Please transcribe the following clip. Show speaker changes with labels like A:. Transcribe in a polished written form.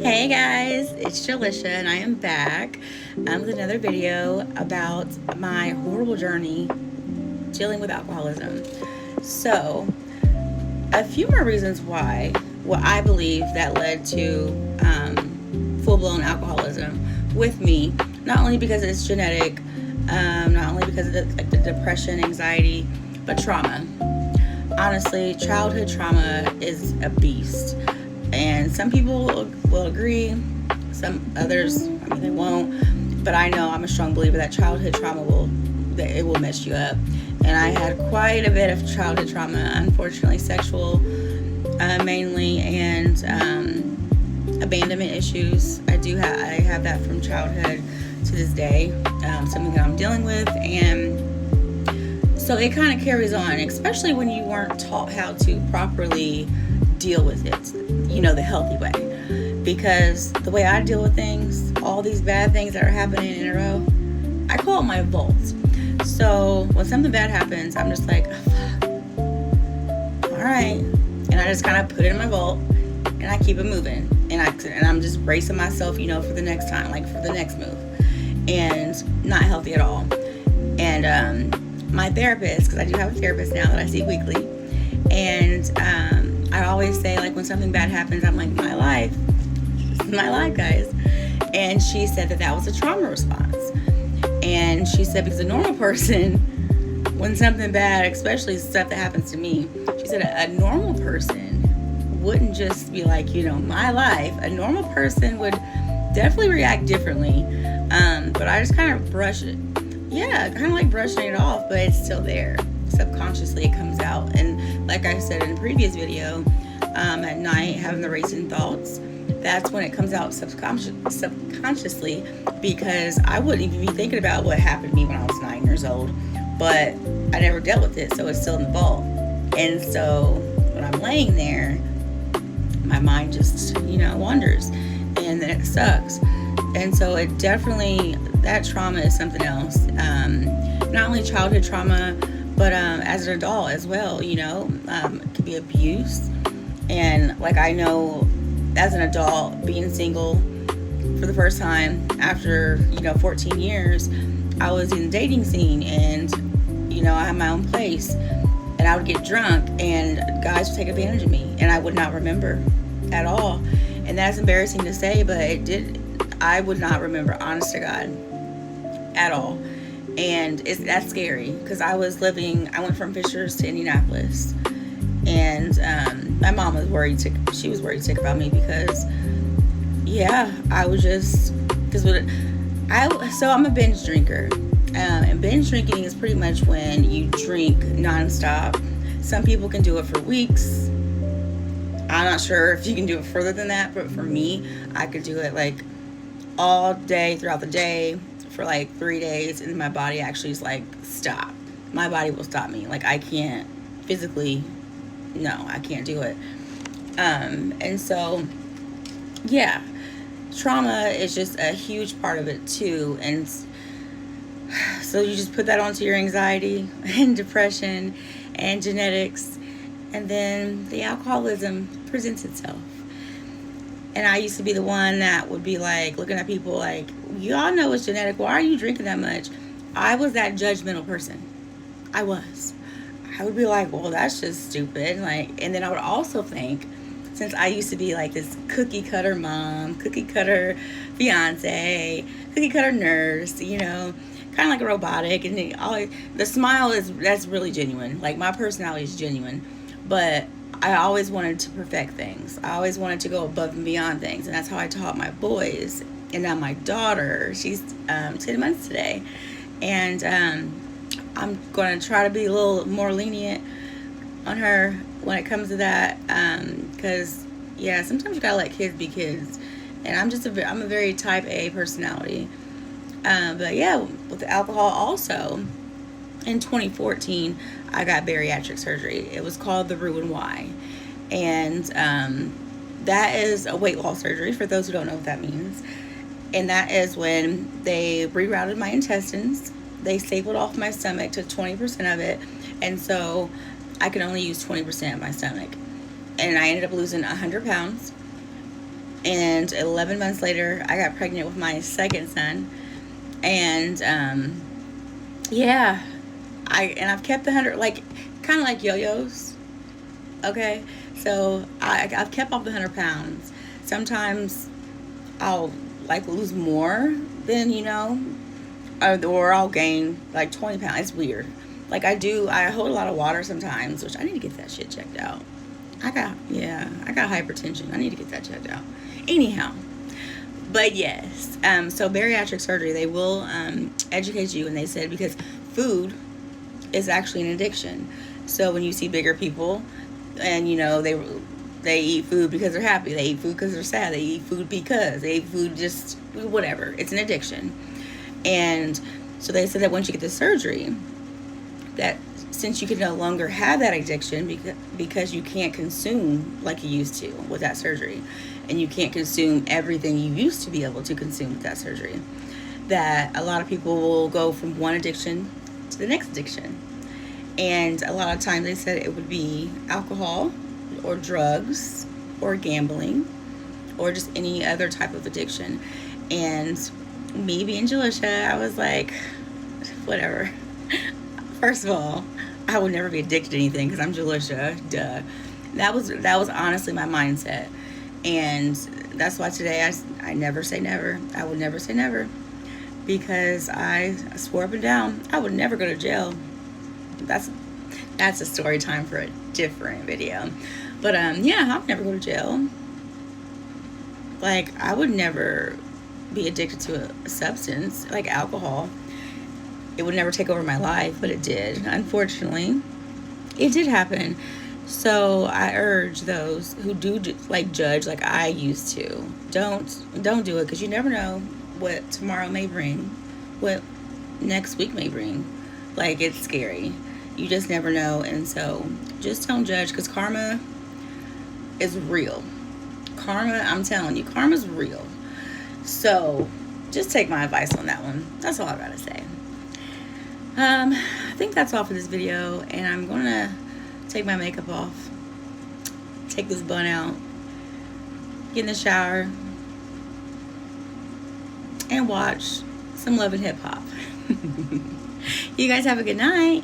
A: Hey guys, it's Jalisha and I am back with another video about my horrible journey dealing with alcoholism. So, a few more reasons why, what I believe that led to full-blown alcoholism with me, not only because it's genetic, not only because of the depression, anxiety, but trauma. Honestly, childhood trauma is a beast. And some people will agree, some others, they won't. But I know I'm a strong believer that childhood trauma will mess you up. And I had quite a bit of childhood trauma, unfortunately, sexual mainly, and abandonment issues. I have that from childhood to this day, something that I'm dealing with, and so it kind of carries on, especially when you weren't taught how to properly deal with it, the healthy way. Because the way I deal with things, all these bad things that are happening in a row, I call it my vault. So when something bad happens, I'm just like, oh, fuck. All right. And I just kind of put it in my vault and I keep it moving. And I'm just bracing myself, for the next time, like for the next move. And not healthy at all. And my therapist, because I do have a therapist now that I see weekly, and I always say, like, when something bad happens, I'm like, my life, guys. And she said that was a trauma response. And she said, because a normal person, when something bad, especially stuff that happens to me, she said a normal person wouldn't just be like, my life. A normal person would definitely react differently. But I just kind of brush it. Yeah, kind of like brushing it off, but it's still there. Subconsciously it comes out. And like I said in the previous video, at night having the racing thoughts, that's when it comes out subconsciously, because I wouldn't even be thinking about what happened to me when I was 9 years old, but I never dealt with it, so it's still in the vault. And so when I'm laying there, my mind just wanders, and then it sucks. And so it definitely, that trauma is something else. Not only childhood trauma, but as an adult as well, it could be abuse. And like, I know as an adult, being single for the first time after 14 years, I was in the dating scene, and I had my own place, and I would get drunk and guys would take advantage of me, and I would not remember at all. And that's embarrassing to say, but I would not remember, honest to God, at all. And that's scary, because I went from Fishers to Indianapolis, and my mom was worried sick about me, because I was just, so I'm a binge drinker, and binge drinking is pretty much when you drink nonstop. Some people can do it for weeks. I'm not sure if you can do it further than that, but for me, I could do it like all day throughout the day for like 3 days, and my body actually is like, stop. My body will stop me. Like, I can't physically, no, I can't do it. And so, trauma is just a huge part of it too. And so you just put that onto your anxiety and depression and genetics, and then the alcoholism presents itself. And I used to be the one that would be like, looking at people like, y'all know it's genetic, why are you drinking that much? I was that judgmental person. I would be like, well, that's just stupid. Like, and then I would also think, since I used to be like this cookie cutter mom, cookie cutter fiance, cookie cutter nurse, kind of like a robotic, and the smile that's really genuine. Like, my personality is genuine, but I always wanted to perfect things. I always wanted to go above and beyond things, and that's how I taught my boys. And now my daughter, she's 10 months today, and I'm going to try to be a little more lenient on her when it comes to that, because sometimes you gotta let kids be kids, and I'm a very type A personality, but with the alcohol also. In 2014, I got bariatric surgery. It was called the Roux-en-Y, and that is a weight loss surgery, for those who don't know what that means. And that is when they rerouted my intestines. They stapled off my stomach to 20% of it, and so I could only use 20% of my stomach. And I ended up losing 100 pounds. And 11 months later, I got pregnant with my second son. And yeah, I've kept the 100, like, kind of like yo-yos. Okay, so I've kept off the 100 pounds. Sometimes I'll like lose more than, or I'll gain like 20 pounds. It's weird. Like I hold a lot of water sometimes, which I need to get that shit checked out. I got hypertension. I need to get that checked out. Anyhow, but yes, so bariatric surgery, they will educate you, and they said because food is actually an addiction. So when you see bigger people, and they eat food because they're happy, they eat food because they're sad, they eat food because they eat food, just whatever. It's an addiction. And so they said that once you get the surgery, that since you can no longer have that addiction because you can't consume like you used to with that surgery, and you can't consume everything you used to be able to consume with that surgery, that a lot of people will go from one addiction to the next addiction. And a lot of times they said it would be alcohol or drugs or gambling or just any other type of addiction. And me being Jalissa, I was like, whatever. First of all, I would never be addicted to anything because I'm Jalissa. Duh. That was honestly my mindset. And that's why today I never say never. I would never say never, because I swore up and down I would never go to jail. That's a story time for a different video. But yeah, I would never go to jail. Like, I would never be addicted to a substance like alcohol. It would never take over my life, but it did. Unfortunately, it did happen. So I urge those who do like judge like I used to, don't do it, because you never know what tomorrow may bring, what next week may bring. Like, it's scary. You just never know. And so just don't judge, because karma is real. Karma, I'm telling you, karma's real. So just take my advice on that one. That's all I gotta say. I think that's all for this video, and I'm gonna take my makeup off, take this bun out, get in the shower, and watch some Love and Hip Hop. You guys have a good night.